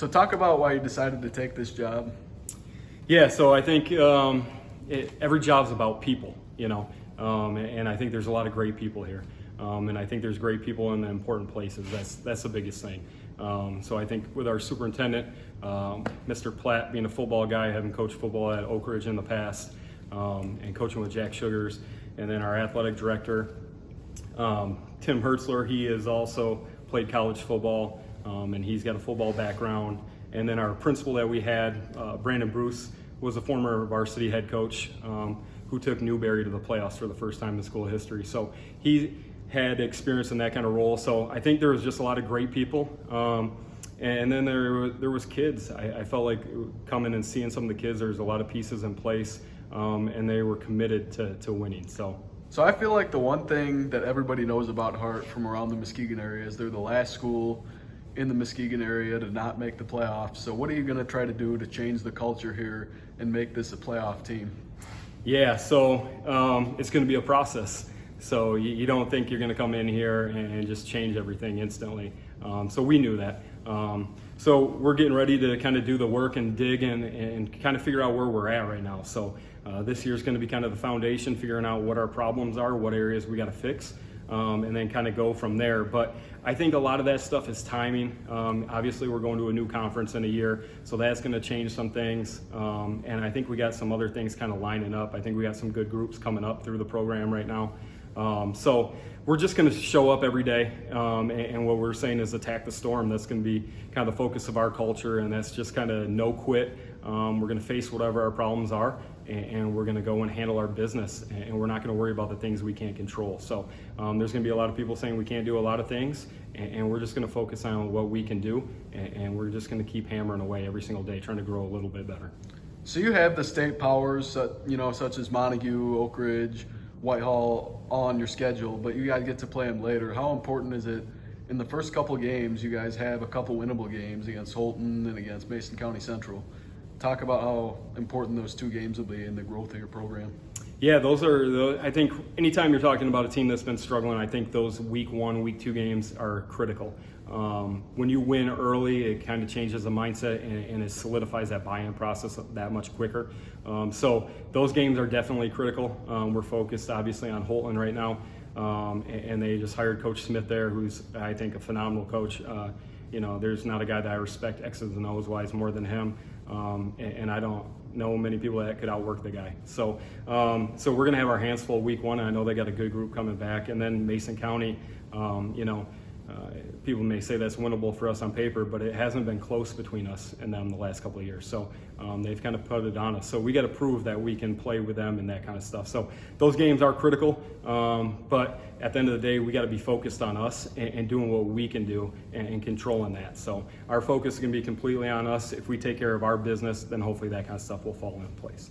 So talk about why you decided to take this job. Yeah, so I think every job's about people, and I think there's a lot of great people here. And I think there's great people in the important places. That's the biggest thing. So I think with our superintendent, Mr. Platt, being a football guy, having coached football at Oak Ridge in the past, and coaching with Jack Sugars, and then our athletic director, Tim Hertzler, he has also played college football, and he's got a football background. And then our principal that we had, Brandon Bruce, was a former varsity head coach who took Newberry to the playoffs for the first time in school history. So he had experience in that kind of role. So I think there was just a lot of great people. And then there was kids. I felt like coming and seeing some of the kids, there's a lot of pieces in place, and they were committed to winning. So I feel like the one thing that everybody knows about Hart from around the Muskegon area is they're the last school in the Muskegon area to not make the playoffs. So what are you going to try to do to change the culture here and make this a playoff team? Yeah, so it's going to be a process. So you don't think you're going to come in here and just change everything instantly. So we knew that. So we're getting ready to kind of do the work and dig and kind of figure out where we're at right now. So this year's going to be kind of the foundation, figuring out what our problems are, what areas we got to fix, and then kind of go from there. But I think a lot of that stuff is timing. Obviously, we're going to a new conference in a year, so that's going to change some things. And I think we got some other things kind of lining up. I think we got some good groups coming up through the program right now. So we're just going to show up every day, and what we're saying is attack the storm. That's going to be kind of the focus of our culture, and that's just kind of no quit. We're going to face whatever our problems are, and we're going to go and handle our business, and we're not going to worry about the things we can't control. So there's going to be a lot of people saying we can't do a lot of things, and we're just going to focus on what we can do, and we're just going to keep hammering away every single day, trying to grow a little bit better. So you have the state powers, such as Montague, Oak Ridge, Whitehall on your schedule, but you guys get to play them later. How important is it in the first couple games? You guys have a couple winnable games against Holton and against Mason County Central. Talk about how important those two games will be in the growth of your program. Yeah, I think anytime you're talking about a team that's been struggling, I think those week 1, week 2 games are critical. When you win early, it kind of changes the mindset and it solidifies that buy-in process that much quicker. So those games are definitely critical. We're focused obviously on Holton right now, and they just hired Coach Smith there, who's I think a phenomenal coach. There's not a guy that I respect X's and O's wise more than him, and I don't know many people that could outwork the guy. So we're gonna have our hands full week 1, and I know they got a good group coming back. And then Mason County, people may say that's winnable for us on paper, but it hasn't been close between us and them the last couple of years. So they've kind of put it on us. So we got to prove that we can play with them and that kind of stuff. So those games are critical, but at the end of the day, we got to be focused on us and doing what we can do and controlling that. So our focus is going to be completely on us. If we take care of our business, then hopefully that kind of stuff will fall into place.